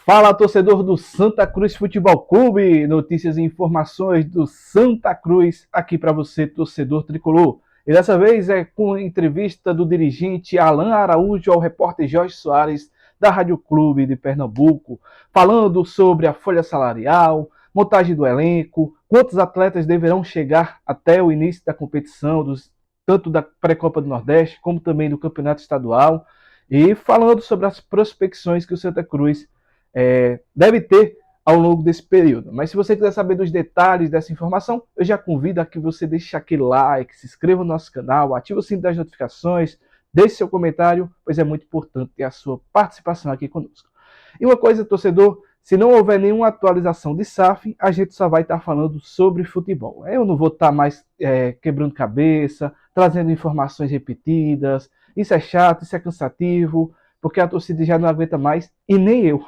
Fala, torcedor do Santa Cruz Futebol Clube, notícias e informações do Santa Cruz aqui para você, torcedor tricolor. E dessa vez é com entrevista do dirigente Alan Araújo ao repórter Jorge Soares da Rádio Clube de Pernambuco, falando sobre a folha salarial, montagem do elenco, quantos atletas deverão chegar até o início da competição, tanto da pré-copa do Nordeste como também do campeonato estadual, e falando sobre as prospecções que o Santa Cruz deve ter ao longo desse período. Mas se você quiser saber dos detalhes dessa informação, eu já convido a que você deixe aquele like, se inscreva no nosso canal, ative o sininho das notificações, deixe seu comentário, pois é muito importante ter a sua participação aqui conosco. E uma coisa, torcedor, se não houver nenhuma atualização de SAF, a gente só vai estar falando sobre futebol. Eu não vou estar mais quebrando cabeça, trazendo informações repetidas. Isso é chato, isso é cansativo, porque a torcida já não aguenta mais, e nem eu,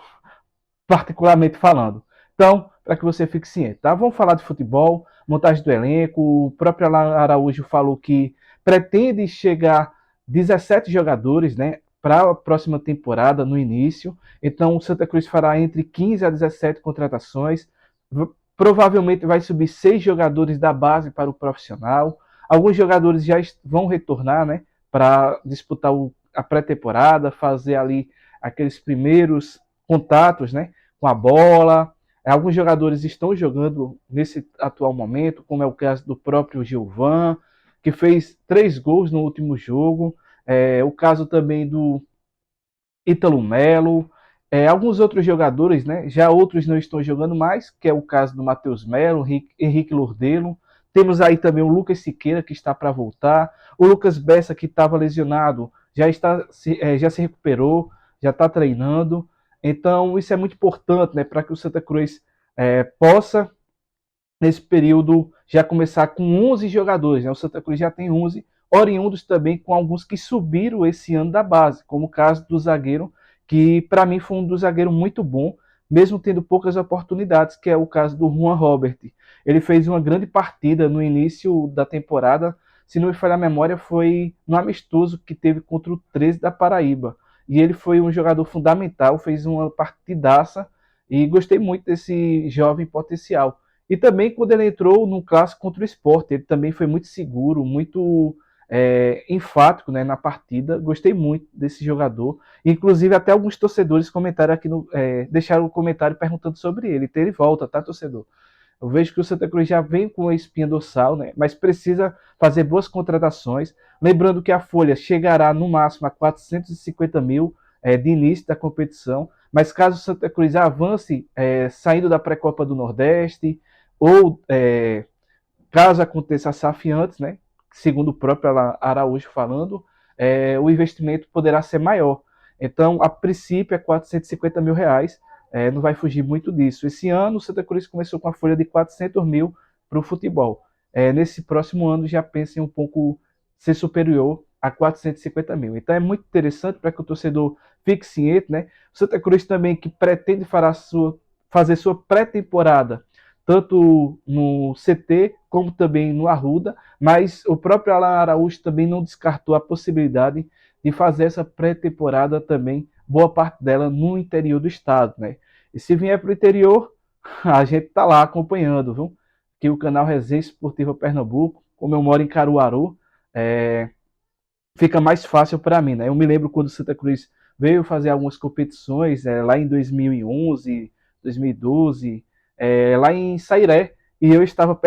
particularmente falando. Então, para que você fique ciente, tá? Vamos falar de futebol, montagem do elenco. O próprio Araújo falou que pretende chegar 17 jogadores, né, para a próxima temporada, no início. Então, o Santa Cruz fará entre 15 a 17 contratações. Provavelmente vai subir 6 jogadores da base para o profissional. Alguns jogadores já vão retornar, né, para disputar a pré-temporada, fazer ali aqueles primeiros contatos, né, com a bola. Alguns jogadores estão jogando nesse atual momento, como é o caso do próprio Gilvan, que fez 3 gols no último jogo. O caso também do Ítalo Melo. Alguns outros jogadores, né, já outros não estão jogando mais, que é o caso do Matheus Melo, Henrique Lordelo. Temos aí também o Lucas Siqueira, que está para voltar. O Lucas Bessa, que estava lesionado, já se recuperou, já está treinando. Então, isso é muito importante, né, para que o Santa Cruz possa, nesse período, já começar com 11 jogadores. Né? O Santa Cruz já tem 11, oriundos também com alguns que subiram esse ano da base, como o caso do zagueiro, que para mim foi um dos zagueiros muito bom, mesmo tendo poucas oportunidades, que é o caso do Juan Robert. Ele fez uma grande partida no início da temporada, se não me falha a memória, foi no amistoso que teve contra o 13 da Paraíba. E ele foi um jogador fundamental, fez uma partidaça, e gostei muito desse jovem potencial. E também quando ele entrou no clássico contra o Sport, ele também foi muito seguro, muito enfático, né, na partida. Gostei muito desse jogador. Inclusive até alguns torcedores comentaram aqui deixaram um comentário perguntando sobre ele. Então ele volta, tá, torcedor? Eu vejo que o Santa Cruz já vem com a espinha dorsal, né? Mas precisa fazer boas contratações. Lembrando que a folha chegará no máximo a 450 mil de início da competição. Mas caso o Santa Cruz avance saindo da pré-copa do Nordeste, ou caso aconteça a SAF antes, né? Segundo o próprio Araújo falando, o investimento poderá ser maior. Então, a princípio, é 450 mil reais. Não vai fugir muito disso. Esse ano, o Santa Cruz começou com a folha de 400 mil para o futebol. Nesse próximo ano, já pensa em um pouco ser superior a 450 mil. Então, é muito interessante para que o torcedor fique ciente, né? O Santa Cruz também, que pretende fazer sua pré-temporada, tanto no CT como também no Arruda, mas o próprio Alan Araújo também não descartou a possibilidade de fazer essa pré-temporada também, boa parte dela no interior do estado, né? E se vier para o interior, a gente tá lá acompanhando, viu? Que o canal Resenha Esportiva Pernambuco, como eu moro em Caruaru, fica mais fácil para mim, né? Eu me lembro quando o Santa Cruz veio fazer algumas competições lá em 2011, 2012, lá em Sairé, e eu estava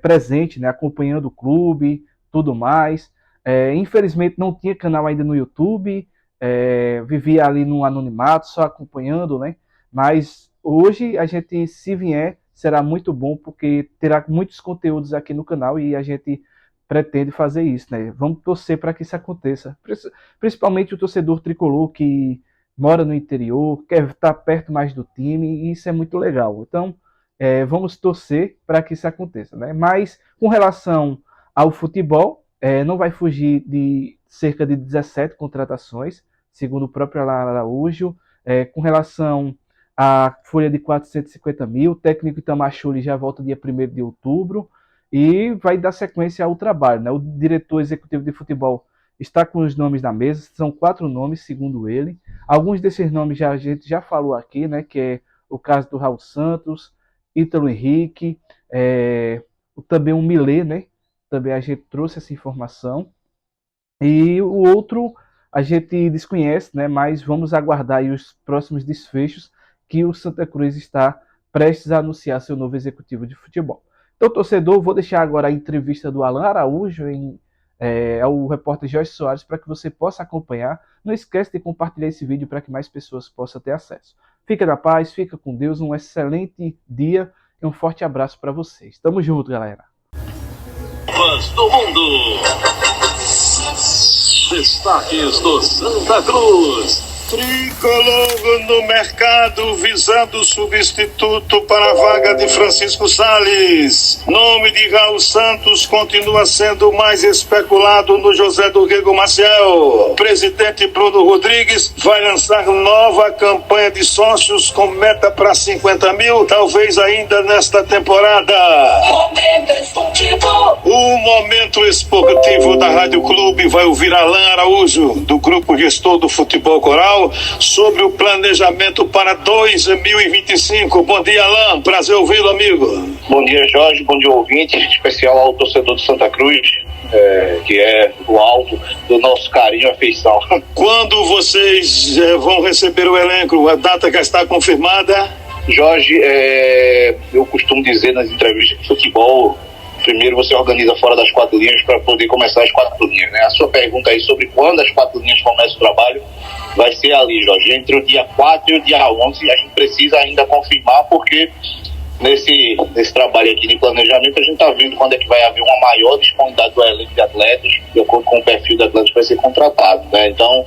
presente, né, acompanhando o clube, tudo mais. Infelizmente não tinha canal ainda no YouTube, vivia ali no anonimato, só acompanhando, né? Mas hoje a gente, se vier, será muito bom, porque terá muitos conteúdos aqui no canal e a gente pretende fazer isso, né? Vamos torcer para que isso aconteça. Principalmente o torcedor tricolor que mora no interior, quer estar perto mais do time, e isso é muito legal. Então, vamos torcer para que isso aconteça, né? Mas, com relação ao futebol, não vai fugir de cerca de 17 contratações, segundo o próprio Araújo. Com relação à folha de 450 mil, o técnico Itamachule já volta dia 1º de outubro, e vai dar sequência ao trabalho, né? O diretor executivo de futebol está com os nomes na mesa, são 4 nomes, segundo ele. Alguns desses nomes a gente já falou aqui, né, que é o caso do Raul Santos, Ítalo Henrique, também o Millet, né, também a gente trouxe essa informação. E o outro a gente desconhece, né, mas vamos aguardar aí os próximos desfechos que o Santa Cruz está prestes a anunciar seu novo executivo de futebol. Então, torcedor, vou deixar agora a entrevista do Alan Araújo ao repórter Jorge Soares para que você possa acompanhar. Não esquece de compartilhar esse vídeo para que mais pessoas possam ter acesso. Fica na paz, fica com Deus, um excelente dia e um forte abraço para vocês. Tamo junto, galera. Fãs do mundo. Destaques do Santa Cruz. Tricolor no mercado visando substituto para a vaga de Francisco Salles. Nome de Raul Santos continua sendo mais especulado no José do Rego Maciel. Presidente Bruno Rodrigues vai lançar nova campanha de sócios com meta para 50 mil, talvez ainda nesta temporada. O Momento Esportivo da Rádio Clube vai ouvir Alan Araújo, do Grupo Gestor do Futebol Coral, sobre o planejamento para 2025. Bom dia, Alan. Prazer ouvi-lo, amigo. Bom dia, Jorge. Bom dia, ouvinte. Especial ao torcedor do Santa Cruz, que é o alvo do nosso carinho e afeição. Quando vocês vão receber o elenco? A data já está confirmada? Jorge, eu costumo dizer nas entrevistas que futebol, primeiro você organiza fora das 4 linhas para poder começar as 4 linhas, né? A sua pergunta aí sobre quando as 4 linhas começam o trabalho vai ser ali, Jorge, entre o dia 4 e o dia 11. A gente precisa ainda confirmar, porque nesse trabalho aqui de planejamento a gente está vendo quando é que vai haver uma maior disponibilidade do elenco de atletas, de acordo com o perfil de atletas que vai ser contratado, né? Então,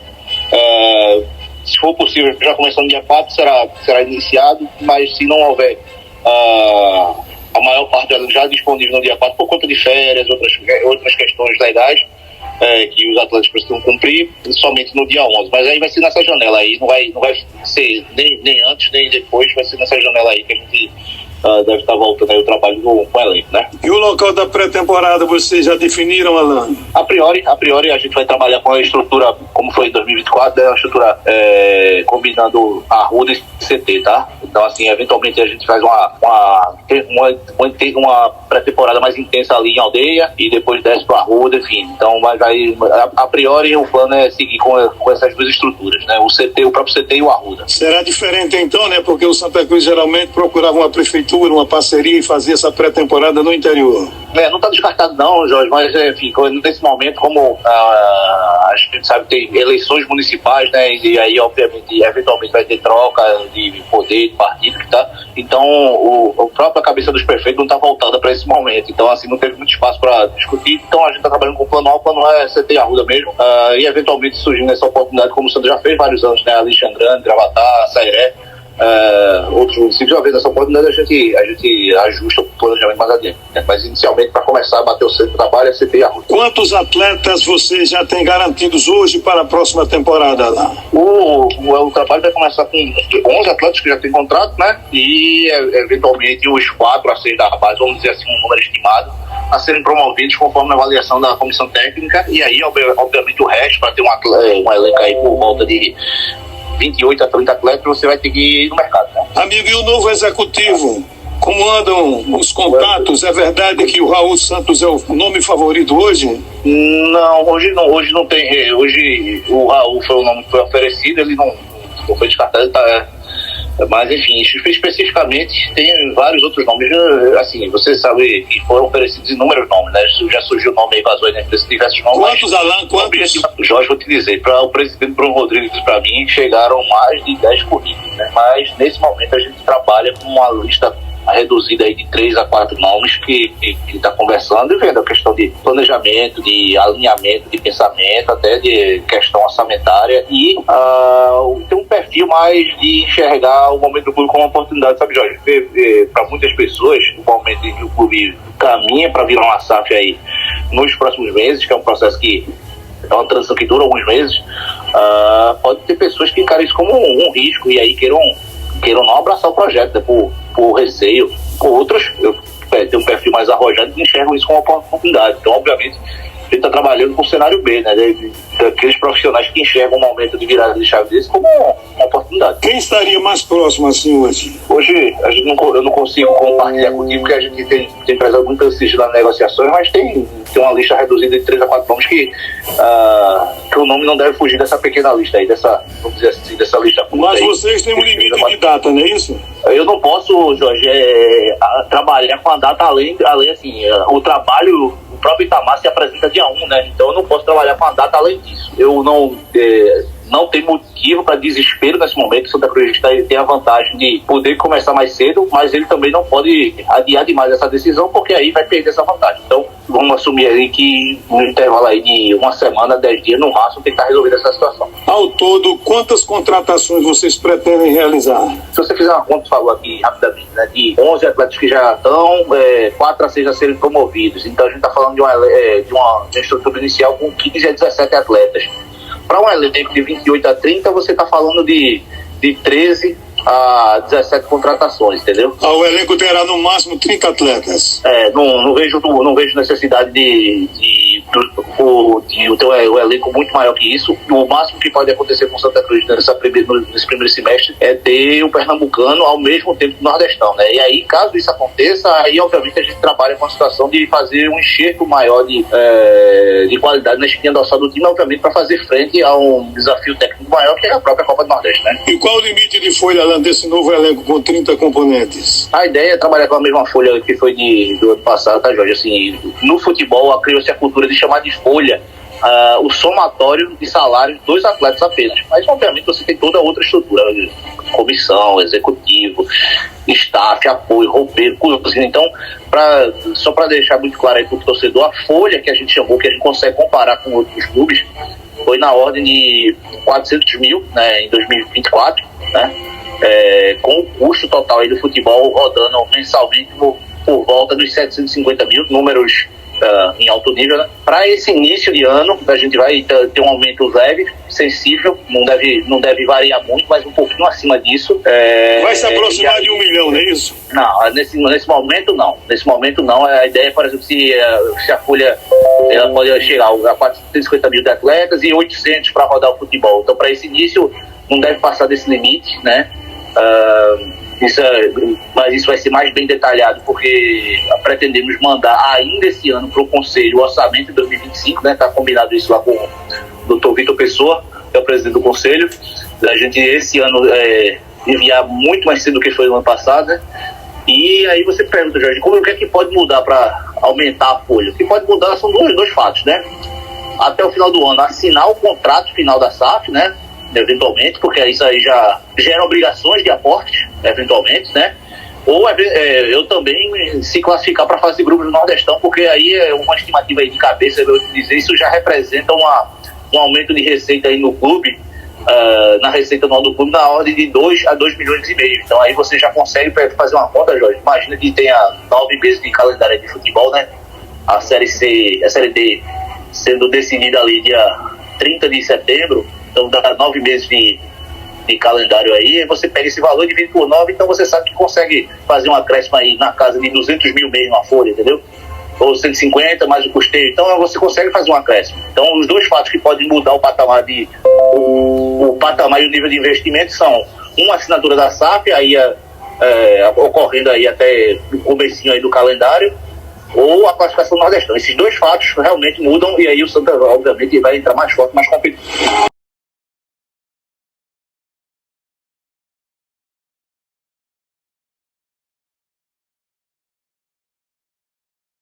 se for possível, já começando no dia 4 será iniciado, mas se não houver a maior parte dela já disponível no dia 4 por conta de férias, outras questões legais que os atletas precisam cumprir, somente no dia 11. Mas aí vai ser nessa janela aí, não vai ser nem antes nem depois, vai ser nessa janela aí que a gente deve estar voltando aí o trabalho com o elenco, né? E o local da pré-temporada vocês já definiram, Alan? A priori a gente vai trabalhar com a estrutura, como foi em 2024, né? Uma estrutura combinando a Arruda e CT, tá? Então, assim, eventualmente a gente faz uma pré-temporada mais intensa ali em Aldeia e depois desce para a Arruda, enfim. Então, mas aí, a priori, o plano é seguir com essas duas estruturas, né? O próprio CT e o Arruda. Será diferente então, né? Porque o Santa Cruz geralmente procurava uma prefeitura, uma parceria e fazia essa pré-temporada no interior. Não está descartado não, Jorge, mas enfim, nesse momento, como a gente sabe, tem eleições municipais, né, e aí obviamente, eventualmente vai ter troca de poder, de partido, tá? Então a própria cabeça dos prefeitos não está voltada para esse momento, então assim, não teve muito espaço para discutir, então a gente está trabalhando com o plano A, o plano é CT Arruda mesmo, e eventualmente surgindo essa oportunidade, como o Sandro já fez vários anos, né, Alexandrina, Gravatá, Sairé, outros municípios, uma vez essa oportunidade a gente ajusta o planejamento mais adiante, né? Mas inicialmente, para começar a bater o centro de trabalho, é CT e Arruda. Quantos atletas vocês já têm garantidos hoje para a próxima temporada lá? O trabalho vai começar com 11 atletas que já têm contrato, né? E eventualmente os 4 a 6 da base, vamos dizer assim, um número estimado, a serem promovidos conforme a avaliação da comissão técnica, e aí obviamente o resto, para ter um elenco aí por volta de 28 a 30 atletas, você vai ter que ir no mercado, né? Amigo, e o novo executivo? Como andam os contatos? É verdade que o Raul Santos é o nome favorito hoje? Não, hoje não tem. Hoje o Raul foi o nome que foi oferecido, ele não foi descartado, ele tá. Mas enfim, especificamente tem vários outros nomes, assim, você sabe que foram oferecidos inúmeros nomes, né? Já surgiu o nome aí, vazou aí na empresa, diversos nomes. Quantos, Alan? Quantos? Jorge, vou te dizer, para o presidente Bruno Rodrigues, para mim, chegaram mais de 10 currículos, né? Mas nesse momento a gente trabalha com uma lista reduzida aí de 3 a 4 nomes que está conversando e vendo a questão de planejamento, de alinhamento, de pensamento, até de questão orçamentária e tem um perfil mais de enxergar o momento do clube como uma oportunidade, sabe, Jorge? Para muitas pessoas, o momento em que o clube caminha para virar uma SAF aí nos próximos meses, que é um processo que é uma transição que dura alguns meses, pode ter pessoas que encaram isso como um risco e aí queiram não abraçar o projeto, né, por receio. Outros, eu tenho um perfil mais arrojado e enxergam isso como uma oportunidade. Então, obviamente, a gente está trabalhando com o cenário B, né? Daqueles profissionais que enxergam um momento de virada de chave desse como uma oportunidade. Quem estaria mais próximo assim hoje? Hoje eu não consigo compartilhar contigo, porque a gente tem prezado muito pelo sigilo nas negociações, mas tem uma lista reduzida de 3 a 4 nomes que o nome não deve fugir dessa pequena lista aí, vamos dizer assim, dessa lista. Mas aí. vocês têm um limite de data, não é isso? Eu não posso, Jorge, trabalhar com a data além assim, o trabalho, o próprio Itamar se apresenta dia 1, né? Então eu não posso trabalhar com a data além disso. Eu não tem motivo para desespero nesse momento. O Santa Cruz tem a vantagem de poder começar mais cedo, mas ele também não pode adiar demais essa decisão, porque aí vai perder essa vantagem. Então, vamos assumir aí que no intervalo aí de uma semana, 10 dias no máximo, tem que estar resolvida essa situação. Ao todo, quantas contratações vocês pretendem realizar? Se você fizer uma conta, falou aqui rapidamente, né, de 11 atletas que já estão, 4 a 6 a serem promovidos. Então, a gente está falando de uma estrutura inicial com 15 a 17 atletas. Para um elenco de 28 a 30, você está falando de 13 a 17 contratações, entendeu? O elenco terá no máximo 30 atletas. Não vejo necessidade de ter um elenco muito maior que isso. O máximo que pode acontecer com o Santa Cruz nesse primeiro semestre é ter o pernambucano ao mesmo tempo do nordestão, né? E aí, caso isso aconteça, aí obviamente a gente trabalha com a situação de fazer um enxerto maior de qualidade na espinha dorsal do time, obviamente para fazer frente a um desafio técnico maior, que é a própria Copa do Nordeste, né? E qual o limite de folha desse novo elenco com 30 componentes? A ideia é trabalhar com a mesma folha que foi do ano passado, tá, Jorge? Assim, no futebol, criou-se a cultura de chamar de folha o somatório de salários dos atletas apenas. Mas, obviamente, você tem toda a outra estrutura, comissão, executivo, staff, apoio, roupeiro, cozinha. Então, só para deixar muito claro aí para o torcedor, a folha que a gente chamou, que a gente consegue comparar com outros clubes, foi na ordem de 400 mil, né, em 2024, né, com o custo total aí do futebol rodando mensalmente por volta dos 750 mil, números em alto nível, né? Para esse início de ano, a gente vai ter um aumento leve, sensível, não deve variar muito, mas um pouquinho acima disso. Vai se aproximar de 1 milhão, não é isso? Não, nesse momento não. Nesse momento não. A ideia é, por exemplo, se a folha ela pode chegar a 450 mil de atletas e 800 para rodar o futebol. Então, para esse início, não deve passar desse limite, né? Mas isso vai ser mais bem detalhado, porque pretendemos mandar ainda esse ano para o Conselho o orçamento de 2025, né? Está combinado isso lá com o Dr. Vitor Pessoa, que é o presidente do Conselho. A gente esse ano enviar muito mais cedo do que foi no ano passado, né? E aí você pergunta, Jorge, o que é que pode mudar para aumentar a folha? O que pode mudar são dois fatos, né? Até o final do ano, assinar o contrato final da SAF, né? Eventualmente, porque isso aí já gera obrigações de aporte, eventualmente, né? Ou eu também se classificar para a fase de grupos do Nordestão, porque aí é uma estimativa aí de cabeça, eu vou dizer, isso já representa um aumento de receita aí no clube, na receita anual do clube, na ordem de 2 a 2 milhões e meio. Então aí você já consegue fazer uma conta, Jorge. Imagina que tenha 9 meses de calendário de futebol, né? A Série C, a Série D sendo decidida ali dia 30 de setembro, então dá 9 meses de calendário aí, você pega esse valor e divide por 9, então você sabe que consegue fazer um acréscimo aí na casa de 200 mil mesmo a folha, entendeu? Ou 150 mais o custeio, então você consegue fazer um acréscimo. Então os dois fatos que podem mudar o patamar o patamar e o nível de investimento são uma assinatura da SAF, aí ocorrendo aí até o comecinho aí do calendário, ou a classificação do Nordestão. Esses dois fatos realmente mudam, e aí o Santa, obviamente, vai entrar mais forte, mais competitivo.